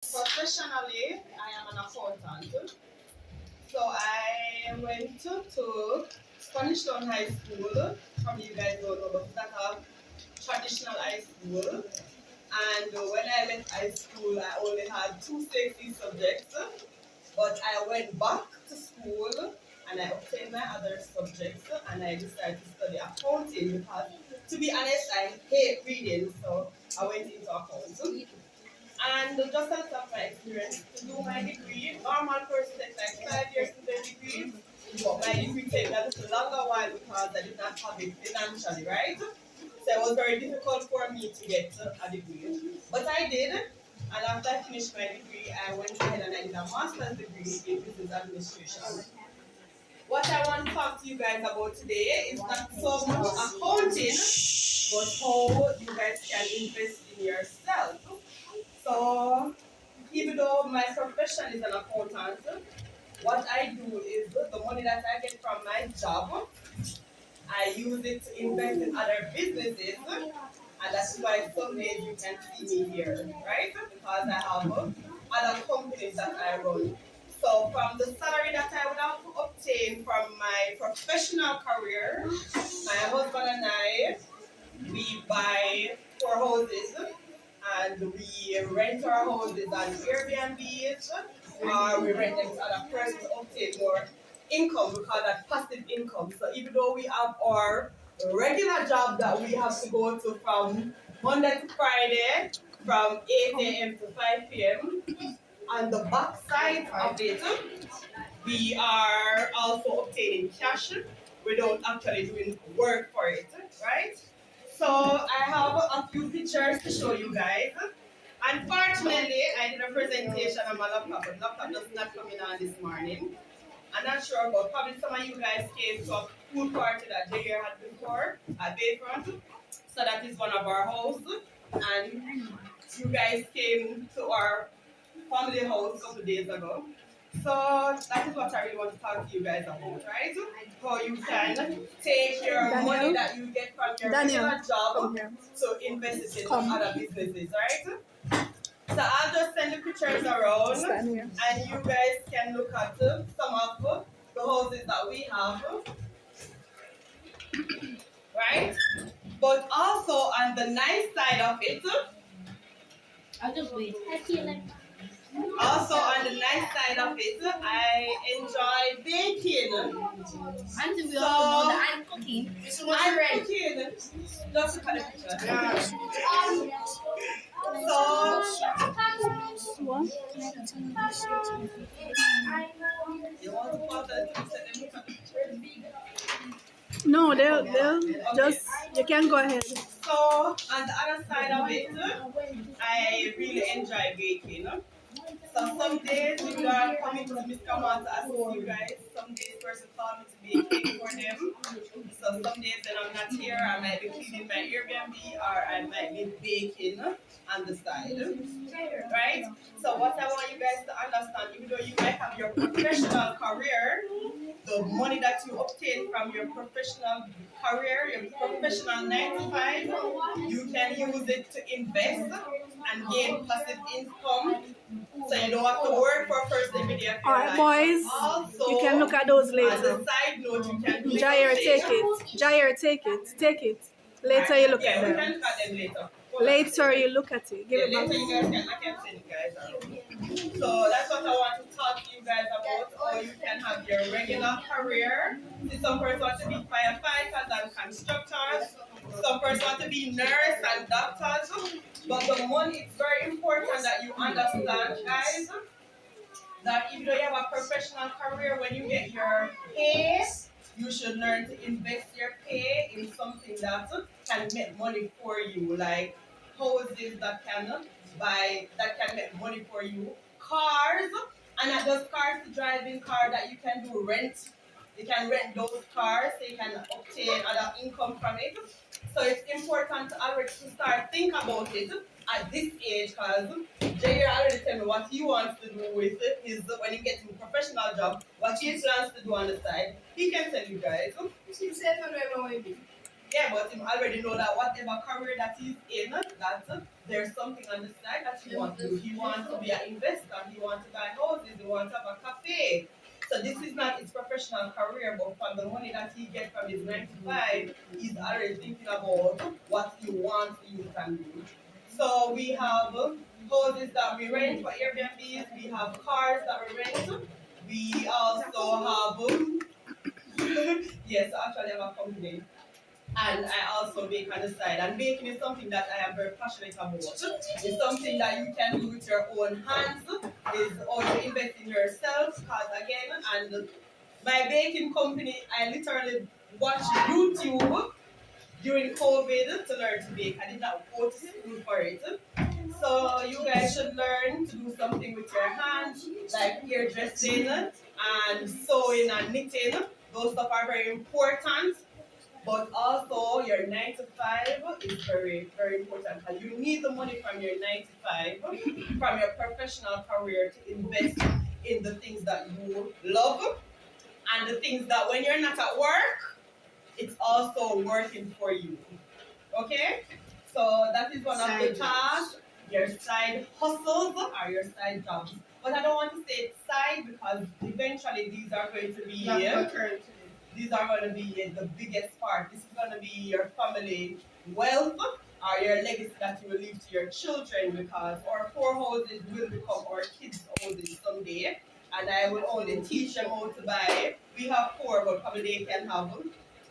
Professionally, I am an accountant. So I went to Spanish Town High School. Probably you guys don't know, but that's a traditional high school. And when I left high school, I only had two safety subjects. But I went back to school and I obtained my other subjects and I decided to study accounting because, to be honest, I hate reading. So I went into accounting. And just as of my experience, to do my degree, normal course takes like 5 years to do a degree, but my degree takes a little longer while because I did not have it financially, right? So it was very difficult for me to get a degree. But I did, and after I finished my degree, I went ahead and I did a master's degree in business administration. What I want to talk to you guys about today is not so much accounting, but how you guys can invest in yourself. So, even though my profession is an accountant, what I do is the money that I get from my job, I use it to invest in other businesses, and that's why some days you can see me here, right? Because I have other companies that I run. So, from the salary that I would have obtained from my professional career, my husband and I, we buy four houses and we rent our houses on Airbnbs or we rent them to other persons to obtain more income. We call that passive income. So even though we have our regular job that we have to go to from Monday to Friday from 8 a.m. to 5 p.m. on the back side of it, we are also obtaining cash without actually doing work for it, right? So I have a few pictures to show you guys. Unfortunately, I did a presentation on my laptop, but laptop does not coming on this morning. I'm not sure, but probably some of you guys came to a pool party that Jair had before at Bayfront. So that is one of our houses. And you guys came to our family house a couple days ago. So that is what I really want to talk to you guys about, right? How you can take your money that you get from your regular job to invest it in other businesses, right? So I'll just send the pictures around and you guys can look at some of the houses that we have, right? But also on the nice side of it, I'll just wait. also on the nice side of it, I enjoy baking. Auntie, we all know that I'm cooking. I'm cooking. Just look at the picture. Yeah. So, you want to pause it and set them look at the picture? No, they'll just, you can go ahead. So, on the other side of it, I really enjoy baking. So some days you are coming to Miss Kamal to assist you guys. Some days person call me to be a cake for them. So some days when I'm not here, I might be cleaning my Airbnb or I might be baking on the side. Right? So what I want you guys to understand, even though you might have your professional career, the money that you obtain from your professional career, your professional 9 to 5, you can use it to invest and gain passive income. So you don't have to work for a person every day of your Alright, life. boys, Also, you can look at those on later. the side note, you can do Jair, take it. Jair, take it. Take it. Later you look yeah, at we them. can look at them later. Hold on. Later you look at it. Give Yeah, it back. later you guys can, I can send you guys around. So that's what I want to talk to you guys about. How you can have your regular career. See, some person want to be firefighters and constructors. Some person want to be nurse and doctors. But the money, it's very important that you understand, guys, that even though you have a professional career, when you get your pay, you should learn to invest your pay in something that can make money for you, like houses that can buy, that can make money for you, cars, and not just cars, the driving car that you can do rent. You can rent those cars, so you can obtain other income from it. So it's important to already to start think about it at this age, because Jay already tell me what he wants to do with it is when he gets a professional job, what he plans to do on the side. He can tell you guys. She said, no, no, no, Yeah, but him already know that whatever career that he's in, that there's something on the side that he wants to do. He wants to be an investor. He wants to buy houses. He wants to have a cafe. So this is not his professional career, but from the money that he gets from his 9 to 5, he's already thinking about what he wants to use and do. So we have houses that we rent for Airbnbs. We have cars that we rent. We also have yes, I actually have a company. And I also bake on the side. And baking is something that I am very passionate about. It's something that you can do with your own hands. Is also invest in yourself. Because again, and my baking company, I literally watched YouTube during COVID to learn to bake. I did not go to school for it. So you guys should learn to do something with your hands, like hairdressing and sewing and knitting. Those stuff are very important. But also your 9 to 5 is very, very important. And you need the money from your 9 to 5, from your professional career to invest in the things that you love and the things that when you're not at work, it's also working for you. Okay? So that is one of the tasks, your side hustles or your side jobs. But I don't want to say side because eventually these are going to be these are going to be the biggest part. This is going to be your family wealth or your legacy that you will leave to your children because our 4 houses will become our kids' houses someday. And I will only teach them how to buy. We have 4, but probably they can have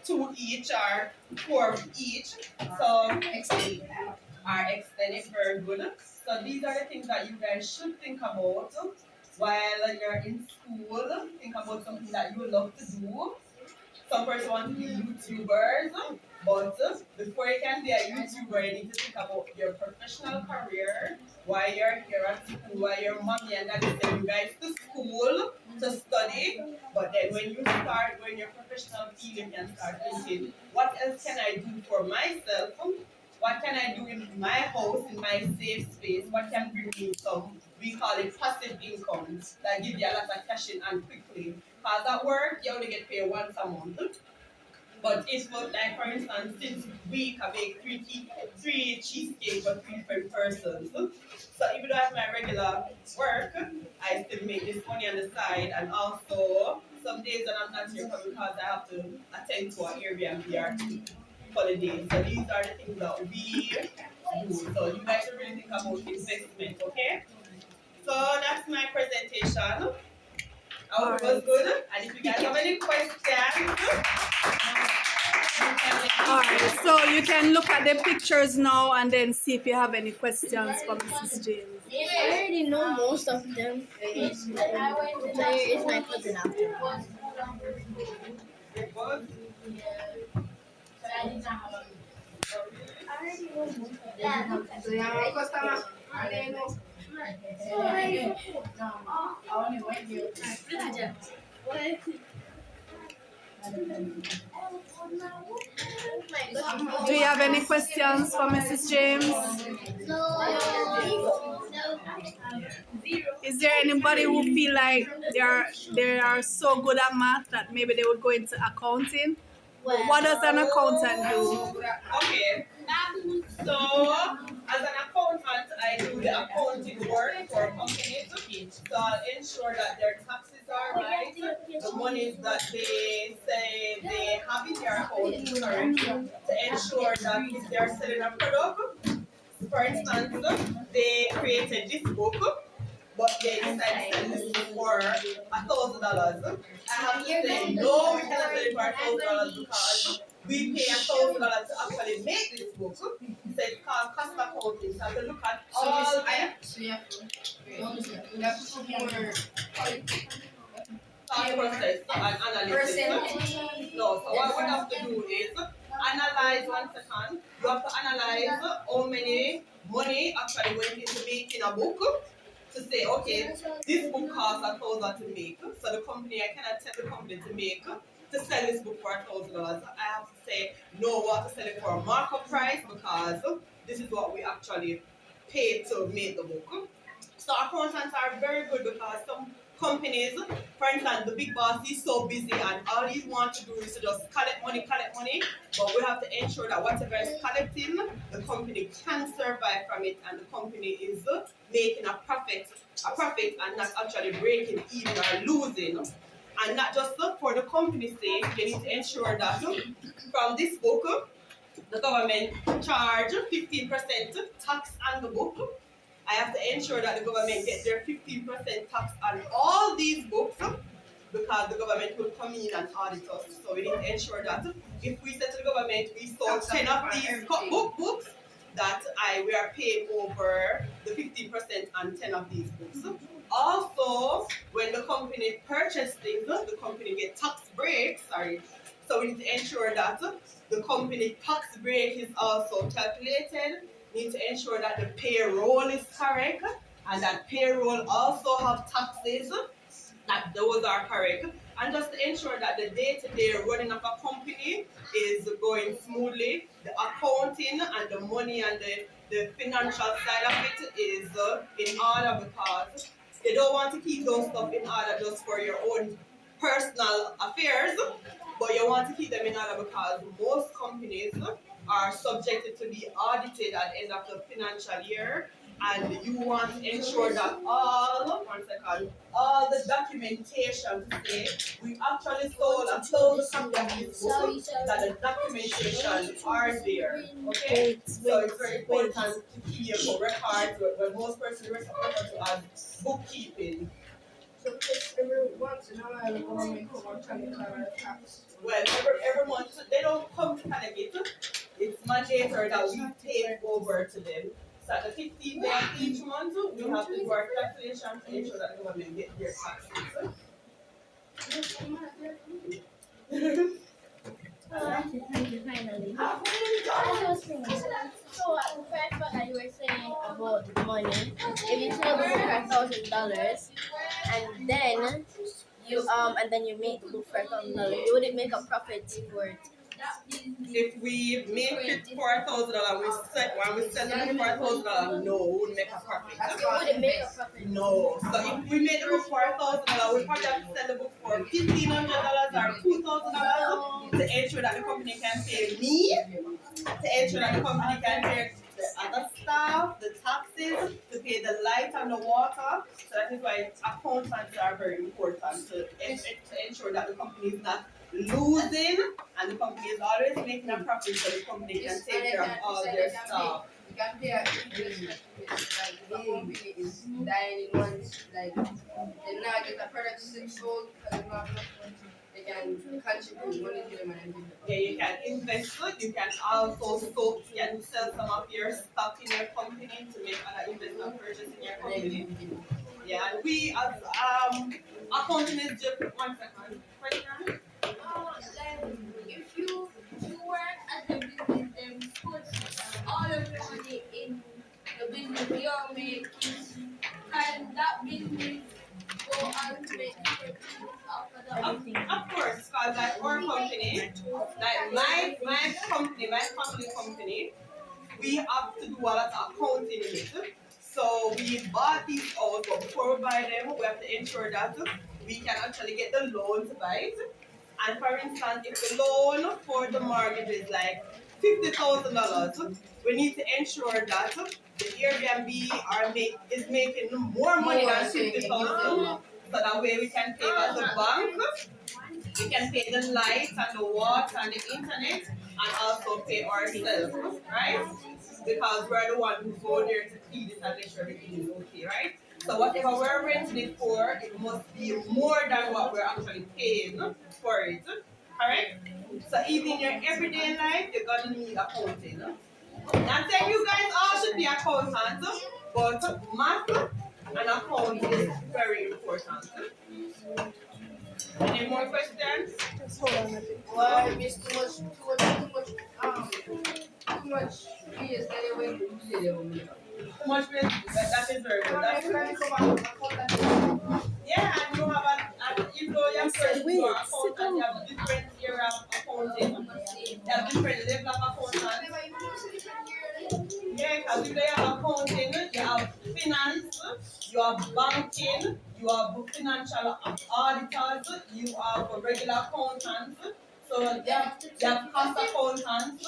2 each or 4 each. So are extended very good. So these are the things that you guys should think about while you're in school. Think about something that you love to do. Some person want to be YouTubers, but before you can be a YouTuber, you need to think about your professional career, why you're here at school, why your mommy and daddy send you guys to school to study. But then when you start going your professional field, you can start thinking, what else can I do for myself? What can I do in my house, in my safe space? What can bring me some, we call it passive income, that give you a lot of cash in and quickly. Because at work, you only get paid once a month. But if, like for instance, since week I bake 3 cheesecakes for 3 different persons. So even though I have my regular work, I still make this money on the side. And also, some days when I'm not here because I have to attend to an Airbnb or 2 for the day. So these are the things that we do. So you guys should really think about investment, okay? So that's my presentation. I hope it was good. And if you guys have any questions, Alright, so you can look at the pictures now and then see if you have any questions for Mrs. James. I already know most of them. It's my cousin after. it was. Do you have any questions for Mrs. James? Is there anybody who feel like they are so good at math that maybe they would go into accounting? What does an accountant do? Okay. So, as an accountant, I do the accounting work for companies. So, I'll ensure that their taxes are right, the monies that they say they have in their account is correct, to ensure that if they're selling a product, for instance, they created this book, but they decided to sell this book for $1,000. I have to say, no, we cannot sell it for $1,000 because we pay $1,000 to actually make this book. So it's called cost accounting. So I have to look at all thought process and analysis. No, so what we have to do is analyze 1 second. You have to analyze how many money actually went into making a book to say, okay, this book costs $1,000 to make. So the company, I cannot tell the company to sell this book for $1,000. I have to say, no, we have to sell it for a markup price because this is what we actually pay to make the book. So accountants are very good because some companies, for instance, the big boss is so busy and all he wants to do is to just collect money, but we have to ensure that whatever is collecting, the company can survive from it and the company is making a profit and not actually breaking even or losing. And not just for the company's sake, they need to ensure that from this book, the government charge 15% tax on the book. I have to ensure that the government gets their 15% tax on all these books because the government will come in and audit us. So we need to ensure that if we say to the government we sold 10 of these books, that we are paid over the 15% on 10 of these books. Also, when the company purchases things, the company gets tax breaks, So we need to ensure that the company tax break is also calculated. We need to ensure that the payroll is correct and that payroll also have taxes, that those are correct. And just to ensure that the day-to-day running of a company is going smoothly, the accounting and the money and the financial side of it is in order because they don't want to keep those stuff in order just for your own personal affairs, but you want to keep them in order because most companies are subjected to be audited at the end of the financial year, and you want to ensure that all the documentation to say we actually sold a thousand copies of this book, that the documentation are there. Okay? So it's very important to keep your records, where most persons refer to as bookkeeping. So every once in a while, the government come and collect our tax. Well, every month they don't come to collect it. It's mandatory that we take over to them. So at the 15th day of each month, we have to do our calculation to ensure that the government get their taxes. Finally. So the first part that you were saying about the money, if you sell the book for $1,000 and then you make the book for $1,000, you wouldn't make a profit for it. If we make it for $1,000, when we sell the book for $1,000, no, we wouldn't make a profit. You wouldn't make a profit. No. So if we made the book for $1,000, we probably have to sell the book for $1,500 or $2,000 to ensure that the company can pay me, to ensure that the company can pay the other staff, the taxes, to pay the light and the water. So that is why accountants are very important to ensure that the company is not losing and the company is always making a profit so the company can take care of all their staff. You can pay a interest, like the company is dying in once, like they now get a product sold because they not enough money. They can contribute money to them and everything. Yeah, you can invest it. You can also sell some of your stock in your company to make other investment purchase in your company. Yeah, and we as accounting is just 1 second. Question? If you work at the business, then put all of your money in the business you're making, can that business go on to make different business after that? Of course, because like our company, like my company, my family company, we have to do a lot of accounting in it. So we bought these out, but before we buy them, we have to ensure that we can actually get the loan to buy it. And for instance, if the loan for the mortgage is like $50,000, we need to ensure that the Airbnb is making more money than $50,000. So that way we can pay back the bank, we can pay the lights and the water and the internet, and also pay ourselves, right? Because we're the one who go there to feed it and make sure everything is okay, right? So whatever we're renting it for, it must be more than what we're actually paying for it. Alright? So even in your everyday life, you're gonna need accounting. Not saying you guys all should be accountants, but math and accounting is very important. Any more questions? Why miss too much fees that they went to do? Too much risk, that is very good. That's yeah, and you have even though you have certain accountant, you have different area of accounting. You have different level of accounting. Yeah, because if you have accounting, you have finance, you have bank accounting, you have financial auditors, you have regular accountants, so you have cost accountants.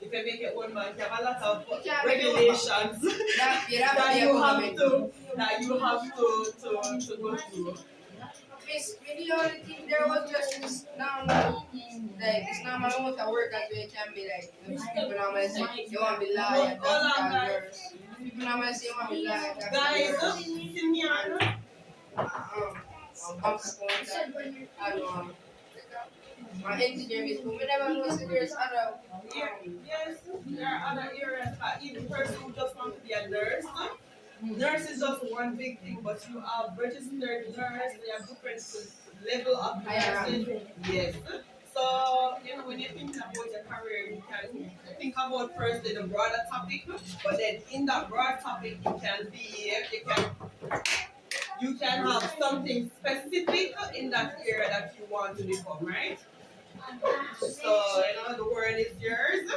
If you make your own bank, you have a lot of regulations that you have to go through. Basically, the only thing there was just this normal, like this normal amount of work that we can be like. People normally say you want to be lawyer, doctor, nurse. People normally say you want to be lawyer, doctor, Guys, nurse. Bank accountant, and my engineering school. We never know if there's other. yes, there are other areas. Even person who just want to be a nurse. Nurse is just one big thing, but you are registered nurse. They have different level of nursing. Yes. So when you're thinking about your career, you can think about first the broader topic, but then in that broad topic, you can have something specific in that area that you want to become, right? So, the world is yours.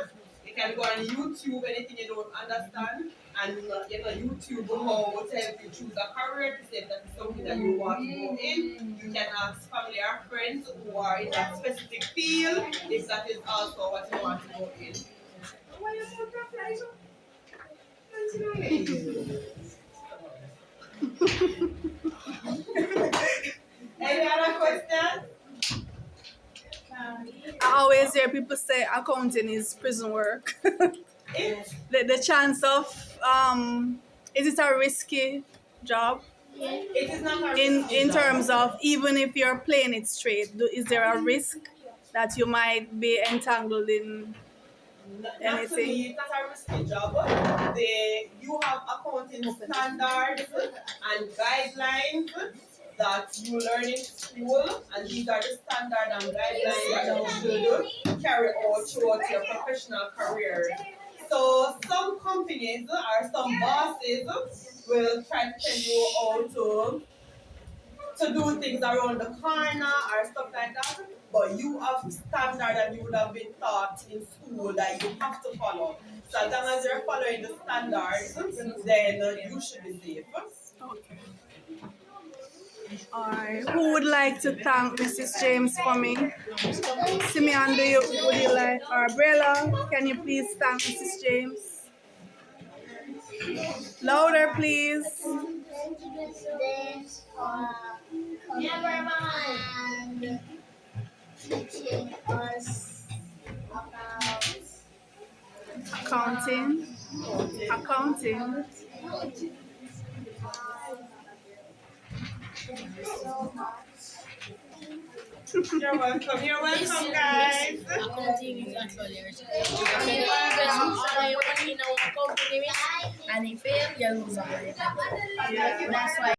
You can go on YouTube, anything you don't understand, and YouTube will help you choose a career to say if that is something that you want to go in. You can ask family or friends who are in that specific field if that is also what you want to go in. Any other questions? I always hear people say accounting is prison work. the chance of is it a risky job? It is not a In terms of even if you're playing it straight, is there a risk that you might be entangled in Not to anything? me, it's not a risky job. You have accounting standards and guidelines that you learn in school, and these are the standards and guidelines that you should carry out throughout your professional career. So some companies or some bosses will try to tell you how to do things around the corner or stuff like that. But you have standard and you would have been taught in school that you have to follow. So as long as you're following the standards, then you should be safe. Okay. Alright. Who would like to thank Mrs. James for me? Simeon, would you like, or Brella, can you please thank Mrs. James? Louder, please. And teaching us about Accounting. so much. You're welcome guys. Accounting is actually a risk. I mean, you work in a company and if you fail, you lose all. That's why.